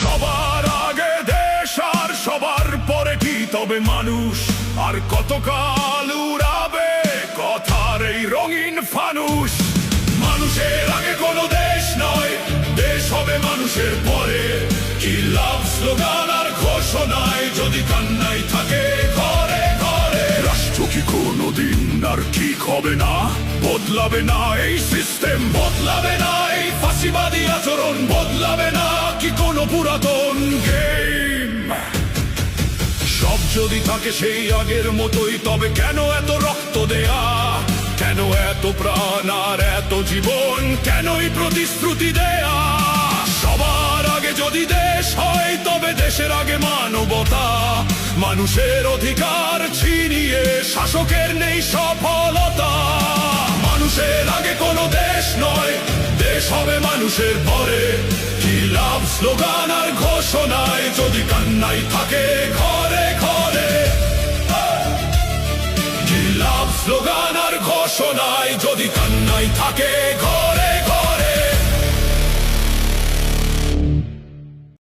সবার আগে দেশ আর সবার পরে কি তবে মানুষ, আর কতকাল উড়াবে কথার এই রঙিন ফানুষ। মানুষের আগে কোনো দেশ নয়, দেশ হবে মানুষের পরে। কি লাভ স্লোগান আর ঘোষণায় যদি কান্নাই থাকে ঘরে ঘরে। রাষ্ট্র কি কোনোদিন আর ঠিক হবে না, বদলাবে না এই সিস্টেম, বদলাবে না এই ফাঁসিবাদী আচরণ, বদলাবে না কি কোনো পুরাতন গেম। সব যদি থাকে সেই আগের মতোই, তবে কেন এত রক্ত দেয়া, কেন এত প্রাণ আর এত জীবন, কেনই প্রতিশ্রুতি দেয়া। সবার আগে যদি দেশ হয় তবে দেশের আগে মানবতা, মানুষের অধিকার ছিনিয়ে শাসকের নেই সফলতা। মানুষের আগে কোনো দেশ নয়, দেশ হবে মানুষের পরে। কি লাভ স্লোগান আর ঘোষণায় যদি কান্নাই থাকে ঘরে ঘরে। কি লাভ স্লোগান আর ঘোষণায় যদি কান্নাই থাকে ঘরে।